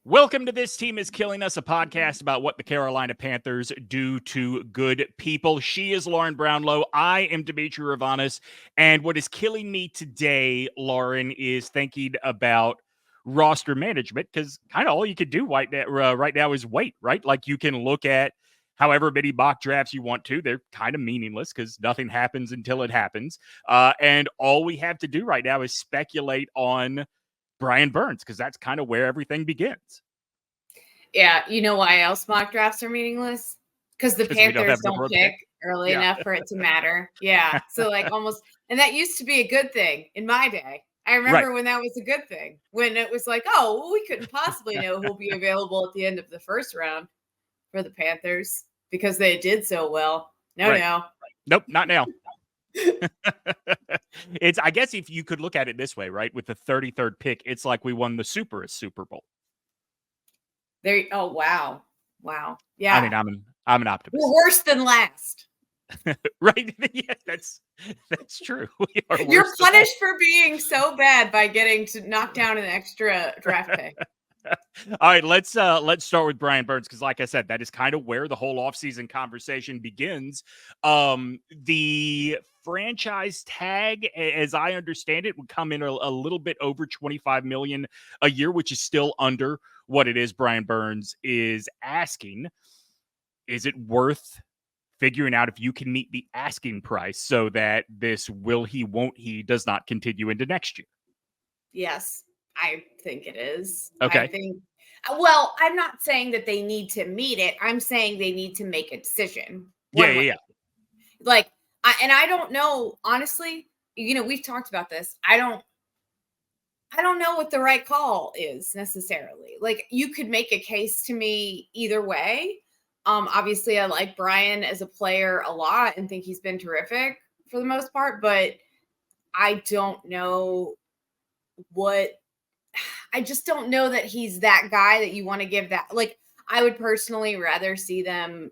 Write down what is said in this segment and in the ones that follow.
Welcome to This Team is Killing Us, a podcast about what the Carolina Panthers do to good people. She is Lauren Brownlow. I am Demetri and what is killing me today, Lauren, is thinking about roster management, because kind of all you could do right now is wait, right? Like, you can look at however many mock drafts you want to. They're kind of meaningless because nothing happens until it happens. And all we have to do right now is speculate on BrianBurns, because that's kind of where everything begins. Yeah, you know why else mock drafts are meaningless? Because the Panthers don't pick early enough for it to matter. Yeah, so like almost, and that used to be a good thing in my day. I remember when that was a good thing, when it was like, oh, well, we couldn't possibly know who'll be available at the end of the first round for the Panthers because they did so well. No. Nope, not now. I guess if you could look at it this way, right? With the 33rd pick, it's like we won the Super Bowl. Oh, wow. Yeah. I mean, I'm an optimist. We're worse than last. Right? Yeah, that's true. You're punished for being so bad by getting to knock down an extra draft pick. All right, let's start with BrianBurns, because like I said, that is kind of where the whole offseason conversation begins. The franchise tag, as I understand it, would come in a little bit over $25 million a year, which is still under what it is BrianBurns is asking. Is it worth figuring out if you can meet the asking price so that this will he, won't he does not continue into next year? Yes. I think it is. Okay. I'm not saying that they need to meet it. I'm saying they need to make a decision. Yeah. Like, I don't know, honestly, we've talked about this. I don't know what the right call is necessarily. Like, you could make a case to me either way. Obviously I like Brian as a player a lot and think he's been terrific for the most part, but I don't know I just don't know that he's that guy that you want to give that. Like, I would personally rather see them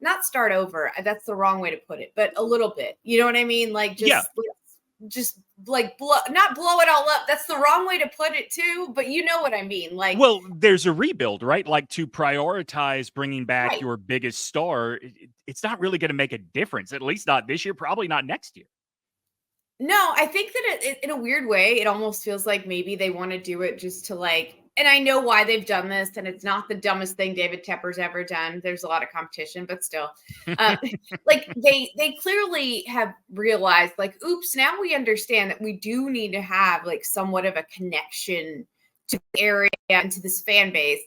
not start over. That's the wrong way to put it, but a little bit. You know what I mean? Like, just like not blow it all up. That's the wrong way to put it too, but you know what I mean? Like, well, there's a rebuild, right? Like, to prioritize bringing back your biggest star, it's not really going to make a difference. At least not this year, probably not next year. No, I think that it, in a weird way, it almost feels like maybe they want to do it just to and I know why they've done this, and it's not the dumbest thing David Tepper's ever done. There's a lot of competition, but still, like they clearly have realized, like, oops, now we understand that we do need to have like somewhat of a connection to the area and to this fan base,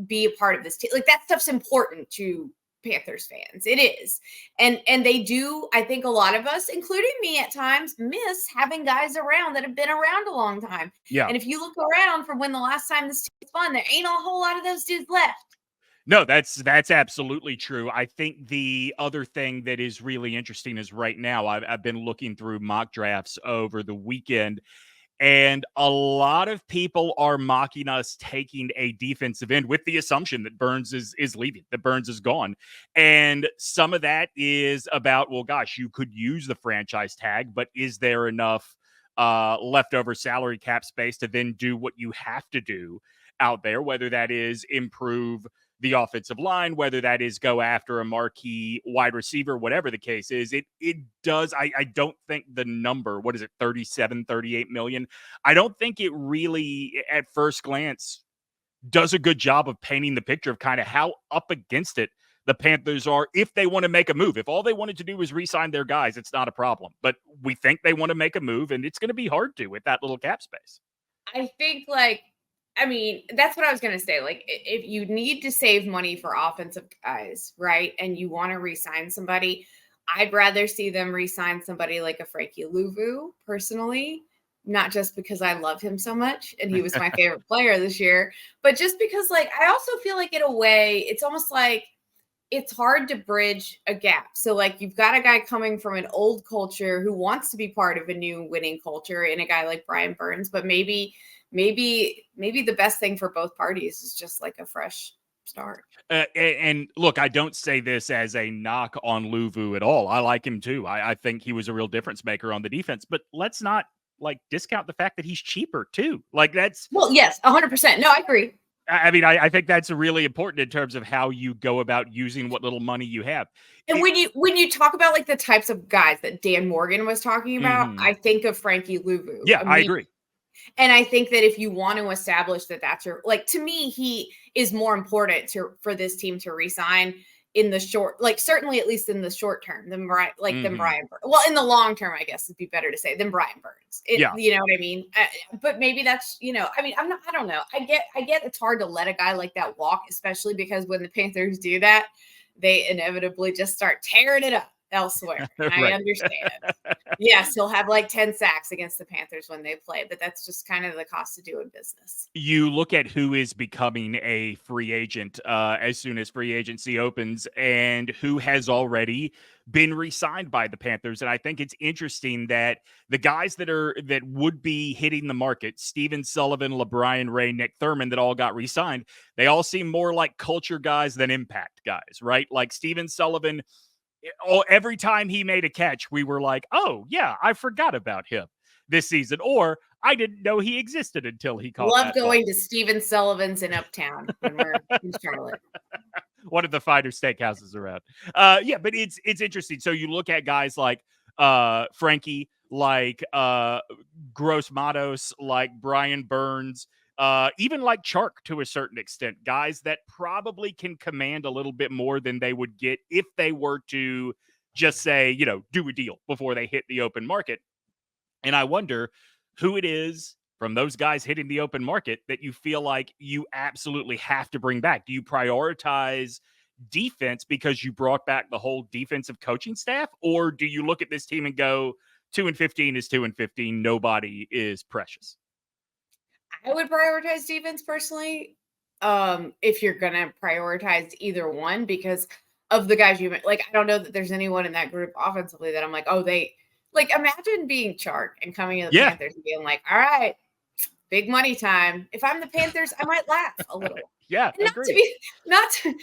be a part of this team. Like, that stuff's important to Panthers fans. It is. And they do, I think a lot of us, including me at times, miss having guys around that have been around a long time. Yeah. And if you look around from when the last time this team was fun, there ain't a whole lot of those dudes left. No, that's absolutely true. I think the other thing that is really interesting is right now, I've been looking through mock drafts over the weekend, and a lot of people are mocking us taking a defensive end with the assumption that Burns is leaving, that Burns is gone. And some of that is about, well, gosh, you could use the franchise tag, but is there enough leftover salary cap space to then do what you have to do out there, whether that is improve the offensive line, whether that is go after a marquee wide receiver, whatever the case is. It does. I don't think the number, what is it, 37, 38 million? I don't think it really, at first glance, does a good job of painting the picture of kind of how up against it the Panthers are if they want to make a move. If all they wanted to do was re-sign their guys, it's not a problem. But we think they want to make a move, and it's going to be hard to with that little cap space. I think, that's what I was going to say. Like, if you need to save money for offensive guys, right, and you want to re-sign somebody, I'd rather see them re-sign somebody like a Frankie Louvu, personally, not just because I love him so much and he was my favorite player this year, but just because, like, I also feel like in a way, it's almost like it's hard to bridge a gap. So, like, you've got a guy coming from an old culture who wants to be part of a new winning culture in a guy like BrianBurns, but maybe the best thing for both parties is just like a fresh start. And look, I don't say this as a knock on Louvu at all. I like him too. I think he was a real difference maker on the defense, but let's not like discount the fact that he's cheaper too. Like, that's, well, yes, 100%. No, I agree. I mean, I think that's really important in terms of how you go about using what little money you have. And when you talk about like the types of guys that Dan Morgan was talking about, Mhm. I think of Frankie Louvu. Yeah, I agree. And I think that if you want to establish that that's your, like, to me, he is more important for this team to resign in the short, like certainly at least in the short term than Brian, Mhm. Well, in the long term, I guess it'd be better to say than BrianBurns. Yeah. You know what I mean? But maybe that's, I mean, I don't know. I get it's hard to let a guy like that walk, especially because when the Panthers do that, they inevitably just start tearing it up elsewhere. And I Right. understand. Yes, he'll have like 10 sacks against the Panthers when they play, but that's just kind of the cost of doing business. You look at who is becoming a free agent as soon as free agency opens and who has already been re-signed by the Panthers. And I think it's interesting that the guys that would be hitting the market, Steven Sullivan, LeBrian Ray, Nick Thurman, that all got re-signed, they all seem more like culture guys than impact guys, right? Like Steven Sullivan, every time he made a catch, we were like, oh, yeah, I forgot about him this season. Or I didn't know he existed until he caught Love that ball. going to Steven Sullivan's in Uptown when we're in Charlotte. One of the finer steakhouses around. Yeah, but it's interesting. So you look at guys like Frankie, like Gross Matos, like BrianBurns, even like Chark to a certain extent, guys that probably can command a little bit more than they would get if they were to just say, do a deal before they hit the open market. And I wonder who it is from those guys hitting the open market that you feel like you absolutely have to bring back. Do you prioritize defense because you brought back the whole defensive coaching staff? Or do you look at this team and go, 2-15 is 2-15. Nobody is precious. I would prioritize defense personally. If you're gonna prioritize either one, because of the guys you like, I don't know that there's anyone in that group offensively that I'm like, oh, they like imagine being Chark and coming to the Yeah. Panthers and being like, all right, big money time. If I'm the Panthers, I might laugh a little. Yeah, And agreed. not to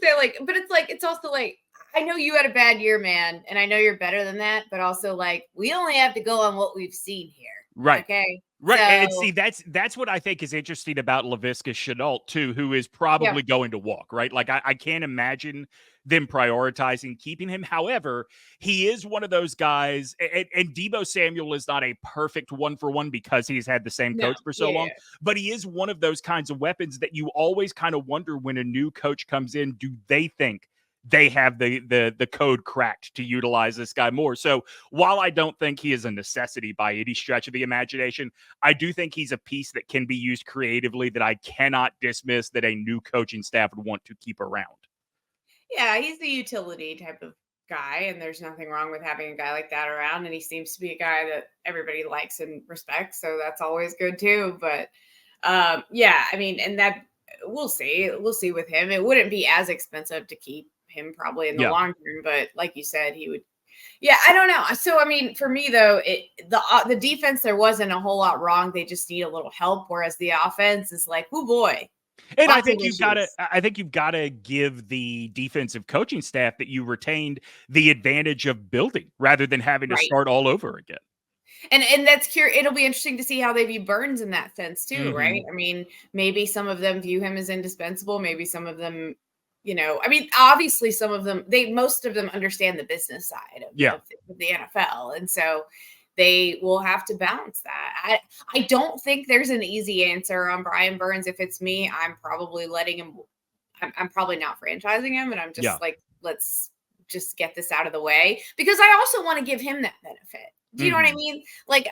say like, but it's like, it's also like, I know you had a bad year, man, and I know you're better than that, but also like, we only have to go on what we've seen here. Right. Okay. Right. And So see, that's what I think is interesting about Laviska Shenault, too, who is probably going to walk, right? Like, I can't imagine them prioritizing keeping him. However, he is one of those guys, and Deebo Samuel is not a perfect one-for-one because he's had the same no, coach for so long, but he is one of those kinds of weapons that you always kind of wonder when a new coach comes in, do they think they have the code cracked to utilize this guy more? So while I don't think he is a necessity by any stretch of the imagination, I do think he's a piece that can be used creatively that I cannot dismiss that a new coaching staff would want to keep around. Yeah, he's the utility type of guy, and there's nothing wrong with having a guy like that around. And he seems to be a guy that everybody likes and respects, so that's always good too. But yeah, I mean, and that we'll see. We'll see with him. It wouldn't be as expensive to keep him probably in the Yeah. long term, but like you said, he would. Yeah, I don't know. So I mean, for me though, the defense there wasn't a whole lot wrong. They just need a little help, whereas the offense is like, oh boy. And I Lots of think you've got to. issues. I think you've got to give the defensive coaching staff that you retained the advantage of building rather than having to Right. start all over again. And that's curious. It'll be interesting to see how they view Burns in that sense too, right? Mhm. I mean, maybe some of them view him as indispensable. Maybe some of them, I mean, obviously some of them, most of them understand the business side Yeah. of the NFL, and so they will have to balance that. I don't think there's an easy answer on BrianBurns. If it's me, I'm probably letting him. I'm probably not franchising him, and I'm Yeah. just like, let's just get this out of the way, because I also want to give him that benefit. Do you know what I Mhm. mean? Like,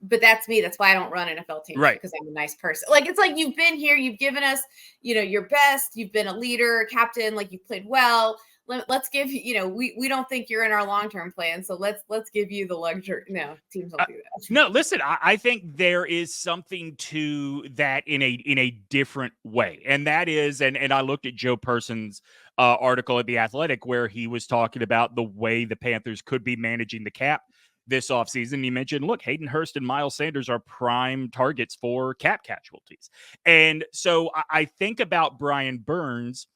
but that's me. That's why I don't run NFL teams, Right. because I'm a nice person. Like, it's like, you've been here, you've given us, your best. You've been a leader, captain. Like, you've played well. Let's give you. We don't think you're in our long term plan, so let's give you the luxury. No, teams don't do that. No, listen, I think there is something to that in a different way. And that is, and I looked at Joe Person's article at The Athletic where he was talking about the way the Panthers could be managing the cap this offseason. He mentioned, look, Hayden Hurst and Miles Sanders are prime targets for cap casualties. And so I think about BrianBurns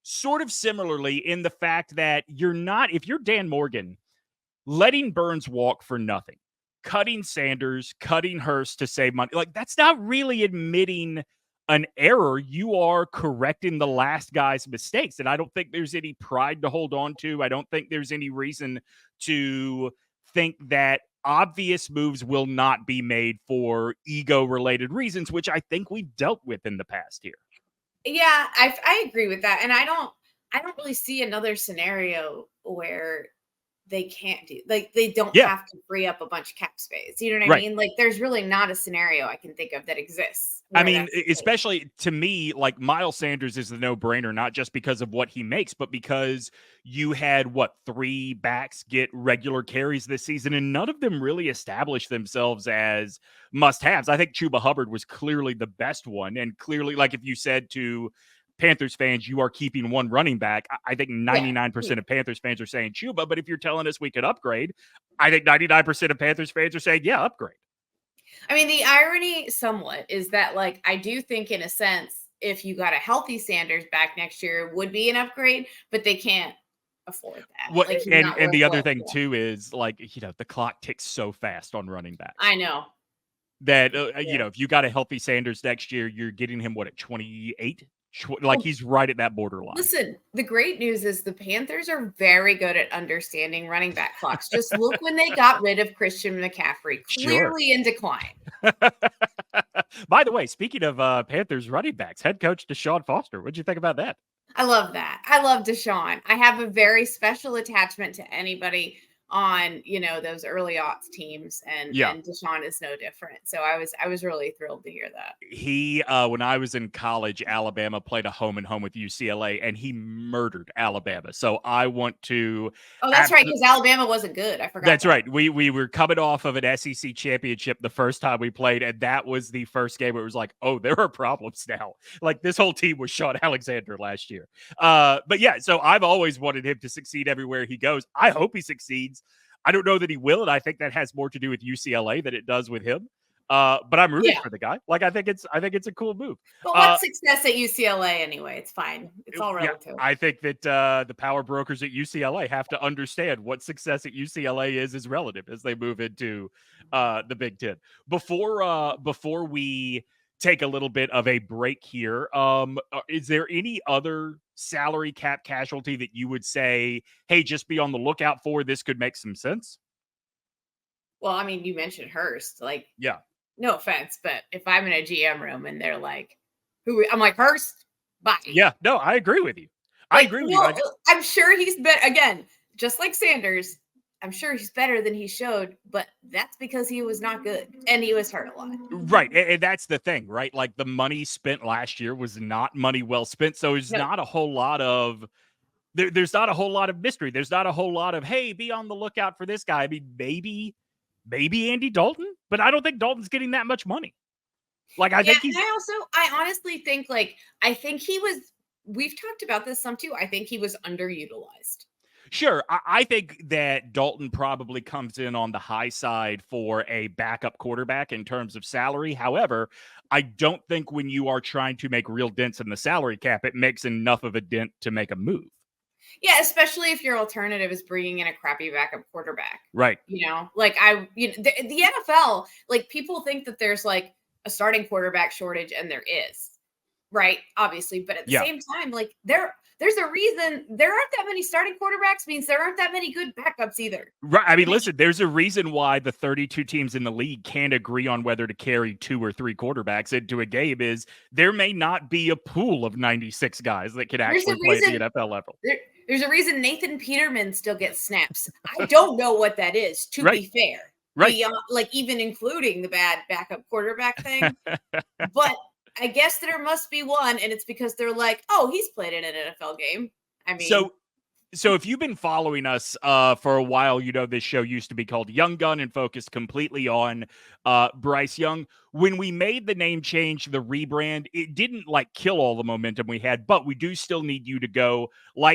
sort of similarly in the fact that if you're Dan Morgan, letting Burns walk for nothing, cutting Sanders, cutting Hurst to save money, like that's not really admitting an error, you are correcting the last guy's mistakes. And I don't think there's any pride to hold on to. I don't think there's any reason to think that obvious moves will not be made for ego related reasons, which I think we've dealt with in the past here. Yeah, I agree with that. And I don't really see another scenario where they can't do, like, they don't have to free up a bunch of cap space. You know what I mean? Like, there's really not a scenario I can think of that exists. I mean, especially to me, like Miles Sanders is the no-brainer, not just because of what he makes, but because you had 3 backs get regular carries this season, and none of them really established themselves as must-haves. I think Chuba Hubbard was clearly the best one, and clearly, like if you said to Panthers fans, you are keeping one running back, I think 99% of Panthers fans are saying Chuba, but if you're telling us we could upgrade, I think 99% of Panthers fans are saying, yeah, upgrade. I mean, the irony somewhat is that, like, I do think in a sense, if you got a healthy Sanders back next year, it would be an upgrade, but they can't afford that. Well, like, and the other thing too is, like, the clock ticks so fast on running backs. I know. That, if you got a healthy Sanders next year, you're getting him, at 28? Like, he's right at that borderline. Listen, the great news is the Panthers are very good at understanding running back clocks. Just look when they got rid of Christian McCaffrey, clearly in decline. By the way, speaking of Panthers running backs, head coach DeShaun Foster, what'd you think about that? I love that. I love DeShaun. I have a very special attachment to anybody on, those early aughts teams, and DeShaun is no different. So I was really thrilled to hear that. He, when I was in college, Alabama played a home and home with UCLA, and he murdered Alabama. So I want to. Oh, that's right, because Alabama wasn't good. I forgot. That's right. We were coming off of an SEC championship the first time we played, and that was the first game where it was like, oh, there are problems now. Like, this whole team was Sean Alexander last year. But yeah, so I've always wanted him to succeed everywhere he goes. I hope he succeeds. I don't know that he will, and I think that has more to do with UCLA than it does with him. But I'm rooting for the guy. Like, I think it's a cool move. But what's success at UCLA anyway? It's fine. It's all relative. I think that the power brokers at UCLA have to understand what success at UCLA is relative as they move into the Big Ten. Before we take a little bit of a break here, is there any other salary cap casualty that you would say, hey, just be on the lookout for? This could make some sense. Well, I mean, you mentioned Hurst. Like, yeah, no offense, but if I'm in a GM room and they're like, "Who?" I'm like, Hurst. Bye. Yeah, no, I agree with you. I agree with you. I'm sure he's better. Again, just like Sanders, I'm sure he's better than he showed, but that's because he was not good and he was hurt a lot. Right. And that's the thing, right? Like, the money spent last year was not money well spent. So there's not a whole lot of there's not a whole lot of mystery. There's not a whole lot of, hey, be on the lookout for this guy. I mean, maybe Andy Dalton, but I don't think Dalton's getting that much money. Like, I think he's. I honestly think, we've talked about this some too. I think he was underutilized. Sure. I think that Dalton probably comes in on the high side for a backup quarterback in terms of salary. However, I don't think when you are trying to make real dents in the salary cap, it makes enough of a dent to make a move. Yeah, especially if your alternative is bringing in a crappy backup quarterback. Right. The NFL, like, people think that there's like a starting quarterback shortage, and there is, right? Obviously. But at the same time, like, there's a reason there aren't that many starting quarterbacks, means there aren't that many good backups either. Right. I mean, listen, there's a reason why the 32 teams in the league can't agree on whether to carry 2 or 3 quarterbacks into a game. Is there may not be a pool of 96 guys that can actually play at the NFL level. There's a reason Nathan Peterman still gets snaps. I don't know what that is, to be fair. Right. Beyond, like, even including the bad backup quarterback thing. But I guess there must be one, and it's because they're like, oh, he's played in an NFL game. I mean, so if you've been following us for a while, this show used to be called Young Gun and focused completely on Bryce Young. When we made the name change, the rebrand, it didn't kill all the momentum we had, but we do still need you to go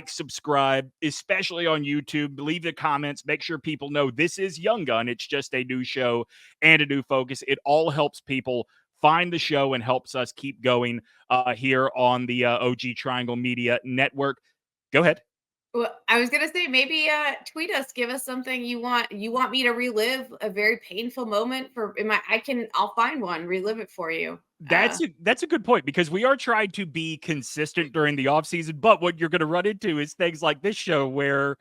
subscribe, especially on YouTube. Leave the comments. Make sure people know this is Young Gun. It's just a new show and a new focus. It all helps people find the show and helps us keep going here on the OG Triangle Media Network. Go ahead. Well, I was gonna say maybe tweet us, give us something you want me to relive a very painful moment I'll find one, relive it for you. That's a good point because we are trying to be consistent during the off season, but what you're going to run into is things like this show where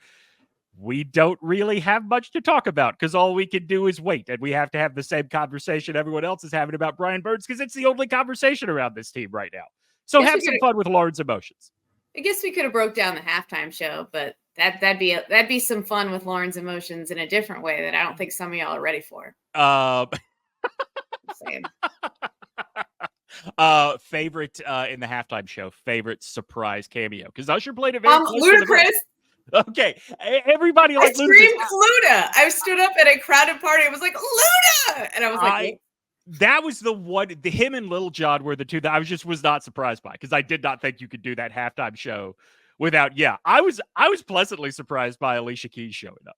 we don't really have much to talk about because all we can do is wait, and we have to have the same conversation everyone else is having about BrianBurns because it's the only conversation around this team right now. So Guess have we some could fun with Lauren's emotions. I guess we could have broke down the halftime show, but that'd be some fun with Lauren's emotions in a different way that I don't think some of y'all are ready for. Favorite in the halftime show, favorite surprise cameo because Usher played it very close to the Ludacris. Okay, everybody like screamed Luda. I stood up at a crowded party. It was like Luda, and I was like, that was the one. Him and Lil Jon were the two that I was not surprised by because I did not think you could do that halftime show without. Yeah, I was pleasantly surprised by Alicia Keys showing up.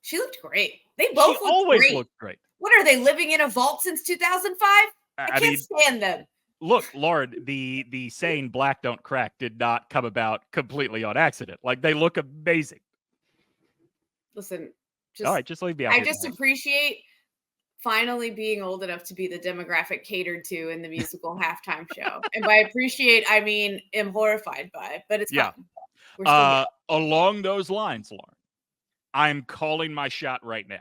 She looked great. They both looked great. What are they living in a vault since 2005? I can't stand them. Look, Lauren, the saying "black don't crack" did not come about completely on accident. Like they look amazing. Listen, all right, just leave me out. I just appreciate finally being old enough to be the demographic catered to in the musical halftime show. And by appreciate, I mean am horrified by, but it's fine. Along those lines, Lauren, I'm calling my shot right now.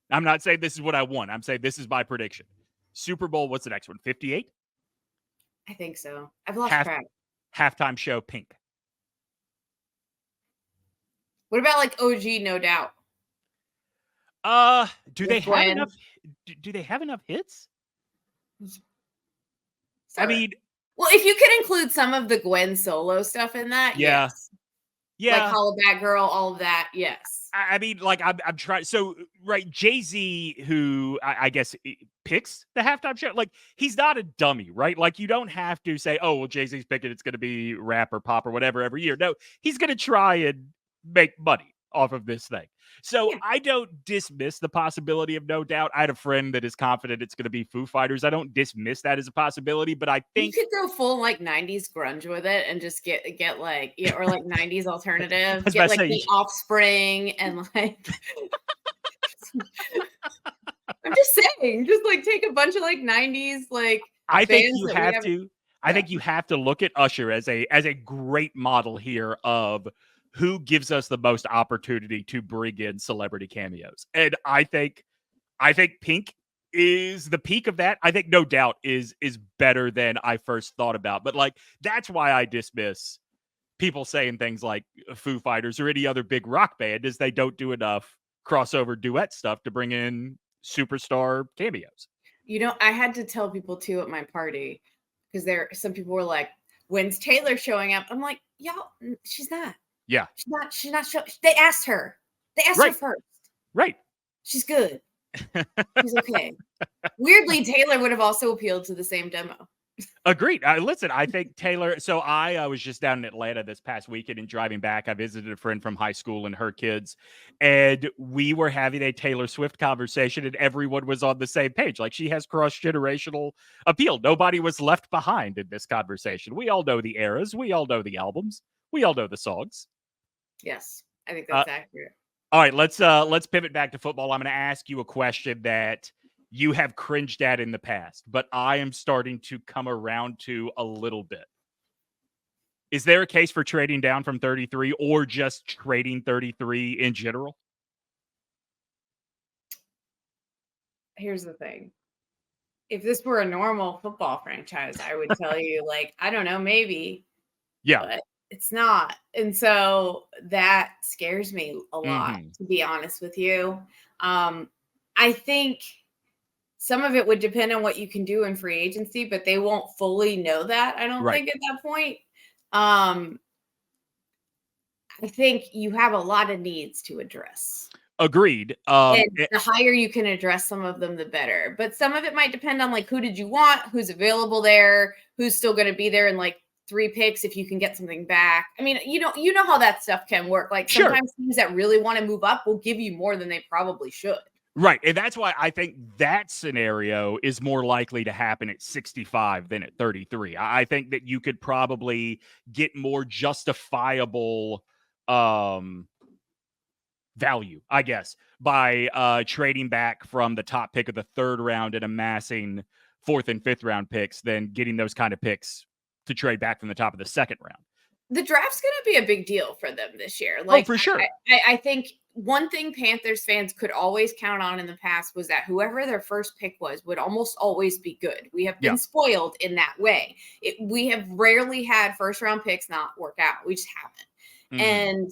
I'm not saying this is what I want. I'm saying this is my prediction. Super Bowl, what's the next one? 58? I think so. I've lost track. Halftime show, Pink. What about like OG, No Doubt? Do they have enough? Do they have enough hits? I mean, well, if you could include some of the Gwen solo stuff in that, yes. Yeah, like Hollaback Girl, all of that, yes. I mean, like I'm trying. So right, Jay-Z, who I guess picks the halftime show, like he's not a dummy, right? Like you don't have to say, oh, well, Jay-Z's picking, it's going to be rap or pop or whatever every year. No, he's going to try and make money off of this thing. So I don't dismiss the possibility of No Doubt. I had a friend that is confident it's going to be Foo Fighters. I don't dismiss that as a possibility, but I think you could go full like 90s grunge with it and just get like or like 90s alternative. Get like the Offspring and like I'm just saying, just like take a bunch of like 90s like I think you have to. I think you have to look at Usher as a great model here of who gives us the most opportunity to bring in celebrity cameos. And I think Pink is the peak of that. I think No Doubt is better than I first thought about. But like that's why I dismiss people saying things like Foo Fighters or any other big rock band is they don't do enough crossover duet stuff to bring in superstar cameos. You know, I had to tell people too at my party because some people were like, when's Taylor showing up? I'm like, y'all, she's not. Yeah. She's not showing. They asked her. They asked her first. Right. She's good. She's okay. Weirdly, Taylor would have also appealed to the same demo. Agreed. Listen, I think Taylor. So I was just down in Atlanta this past weekend and driving back. I visited a friend from high school and her kids, and we were having a Taylor Swift conversation, and everyone was on the same page. Like she has cross-generational appeal. Nobody was left behind in this conversation. We all know the eras. We all know the albums. We all know the songs. Yes, I think that's accurate. All right, let's pivot back to football. I'm going to ask you a question that you have cringed at in the past, but I am starting to come around to a little bit. Is there a case for trading down from 33 or just trading 33 in general? Here's the thing. If this were a normal football franchise, I would tell you, like, I don't know, maybe. Yeah. But it's not. And so that scares me a lot, to be honest with you. I think some of it would depend on what you can do in free agency, but they won't fully know that, I don't think, at that point. I think you have a lot of needs to address. Agreed. And the higher you can address some of them, the better. But some of it might depend on, like, who did you want, who's available there, who's still going to be there in, like, 3 picks if you can get something back. I mean, you know how that stuff can work. Like sometimes teams that really want to move up will give you more than they probably should. Right. And that's why I think that scenario is more likely to happen at 65 than at 33. I think that you could probably get more justifiable value, I guess, by trading back from the top pick of the third round and amassing fourth and fifth round picks than getting those kind of picks to trade back from the top of the second round. The draft's going to be a big deal for them this year. Oh, for sure. I think one thing Panthers fans could always count on in the past was that whoever their first pick was would almost always be good. We have been spoiled in that way. We have rarely had first round picks not work out. We just haven't. And,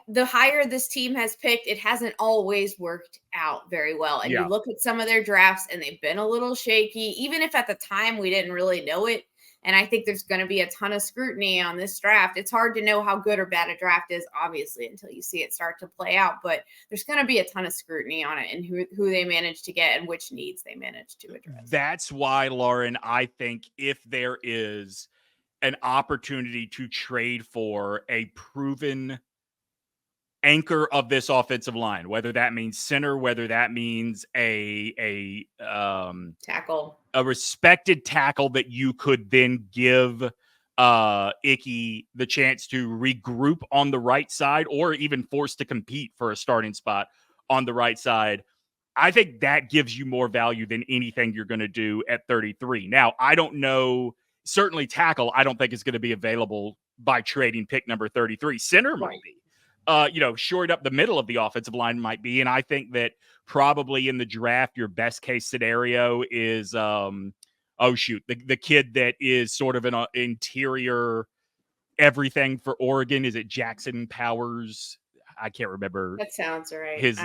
the higher this team has picked, it hasn't always worked out very well. And you look at some of their drafts and they've been a little shaky, even if at the time we didn't really know it. And I think there's going to be a ton of scrutiny on this draft. It's hard to know how good or bad a draft is, obviously, until you see it start to play out. But there's going to be a ton of scrutiny on it and who they manage to get and which needs they manage to address. That's why, Lauren, I think if there is an opportunity to trade for a proven anchor of this offensive line, whether that means center, whether that means a tackle, a respected tackle that you could then give Icky the chance to regroup on the right side or even forced to compete for a starting spot on the right side. I think that gives you more value than anything you're going to do at 33. Now, I don't know. Certainly tackle, I don't think is going to be available by trading pick number 33. Center might be. Shored up the middle of the offensive line might be. And I think that probably in the draft, your best case scenario is, the kid that is sort of an interior everything for Oregon. Is it Jackson Powers? I can't remember. That sounds right. His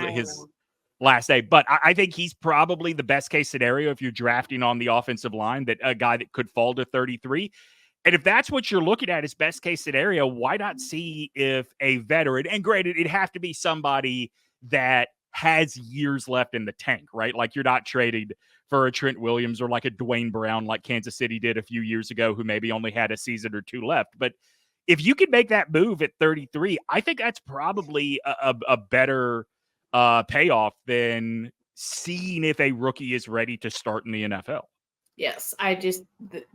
last name, but I think he's probably the best case scenario if you're drafting on the offensive line, that a guy that could fall to 33. And if that's what you're looking at as best case scenario, why not see if a veteran, and granted, it'd have to be somebody that has years left in the tank, right? Like you're not trading for a Trent Williams or like a Dwayne Brown like Kansas City did a few years ago, who maybe only had a season or two left. But if you can make that move at 33, I think that's probably a better payoff than seeing if a rookie is ready to start in the NFL. Yes,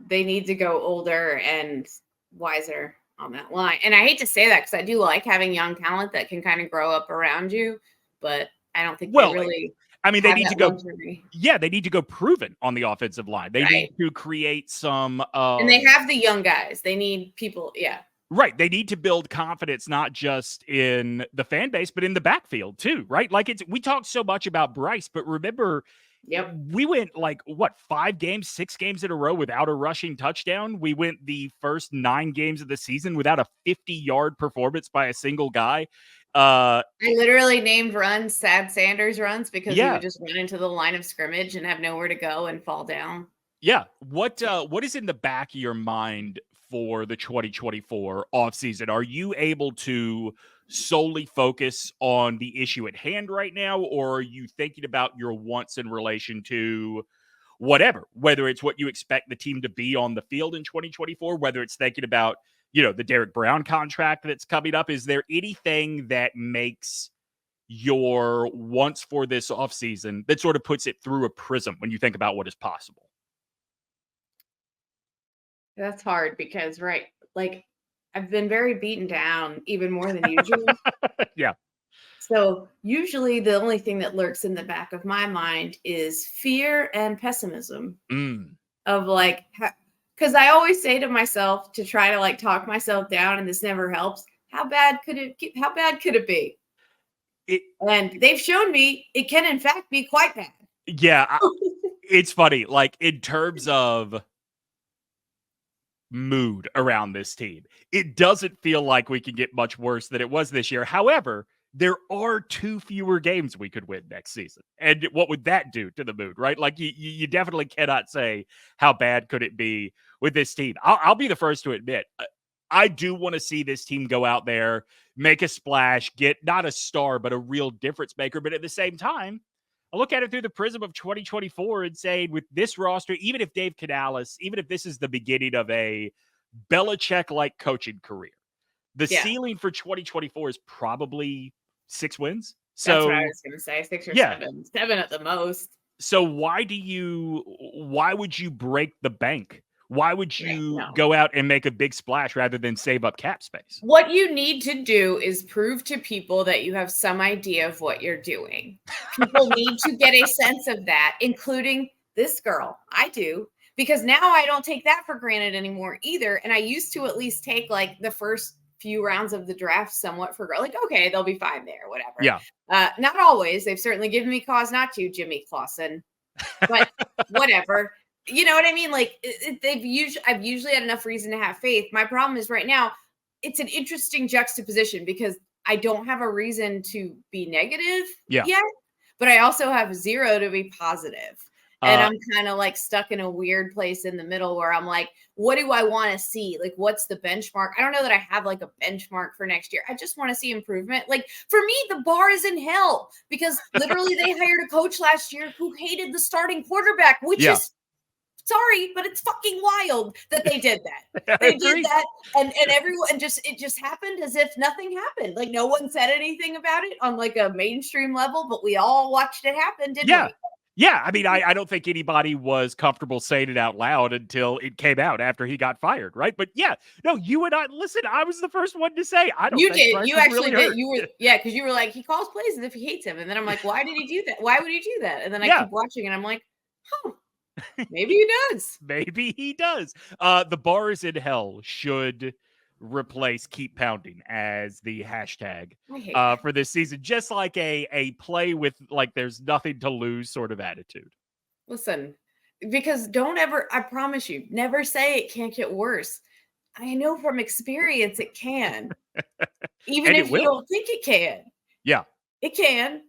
they need to go older and wiser on that line. And I hate to say that because I do like having young talent that can kind of grow up around you, but I don't think they really. I mean, they need to go. Luxury. Yeah, they need to go proven on the offensive line. They need to create some. And they have the young guys. They need people. Yeah. Right. They need to build confidence, not just in the fan base, but in the backfield too, right? Like we talked so much about Bryce, but remember, we went 6 games in a row without a rushing touchdown. We went the first 9 games of the season without a 50-yard performance by a single guy. I literally named runs Sad Sanders runs because he would just run into the line of scrimmage and have nowhere to go and fall down. Yeah. What is in the back of your mind for the 2024 offseason? Are you able to solely focus on the issue at hand right now, or are you thinking about your wants in relation to whether it's what you expect the team to be on the field in 2024, whether it's thinking about, the Derek Brown contract that's coming up? Is there anything that makes your wants for this offseason that sort of puts it through a prism when you think about what is possible? That's hard because, I've been very beaten down even more than usual. Yeah. So usually the only thing that lurks in the back of my mind is fear and pessimism of because I always say to myself to try to talk myself down, and this never helps. How bad could it be? And they've shown me it can in fact be quite bad. Yeah. It's funny. In terms of mood around this team, it doesn't feel like we can get much worse than it was this year. However, there are 2 fewer games we could win next season. And what would that do to the mood, right? You definitely cannot say how bad could it be with this team. I'll be the first to admit, I do want to see this team go out there, make a splash, get not a star, but a real difference maker. But at the same time, I look at it through the prism of 2024 and say, with this roster, even if Dave Canales, even if this is the beginning of a Belichick-like coaching career, the ceiling for 2024 is probably 6 wins. So that's what I was going to say, 6 or 7. 7 at the most. So why would you break the bank Why would Right, you no. go out and make a big splash rather than save up cap space? What you need to do is prove to people that you have some idea of what you're doing. People need to get a sense of that, including this girl. I do, because now I don't take that for granted anymore either. And I used to at least take like the first few rounds of the draft somewhat for like, okay, they'll be fine there, whatever. Yeah. Not always. They've certainly given me cause not to, Jimmy Clausen, but whatever. You know what I mean? Like I've usually had enough reason to have faith. My problem is right now, it's an interesting juxtaposition because I don't have a reason to be negative yet, but I also have zero to be positive. And I'm kind of like stuck in a weird place in the middle where I'm like, what do I want to see? Like, what's the benchmark? I don't know that I have like a benchmark for next year. I just want to see improvement. Like for me, the bar is in hell because literally they hired a coach last year who hated the starting quarterback, which is sorry, but it's fucking wild that they did that. They did that, and everyone, and it just happened as if nothing happened. Like no one said anything about it on like a mainstream level, but we all watched it happen, didn't we? Yeah, I mean, I don't think anybody was comfortable saying it out loud until it came out after he got fired, right? But yeah, no, you and I, listen, I was the first one to say, I don't you think did. You actually really did. You were, because you were like, he calls plays as if he hates him. And then I'm like, why did he do that? Why would he do that? And then I keep watching and I'm like, huh, maybe he does. Maybe he does. The bar is in hell should replace keep pounding as the hashtag for this season, just like a play with like there's nothing to lose sort of attitude. Listen, because don't ever, I promise you, never say it can't get worse. I know from experience it can. Even if you don't think it can. Yeah. It can.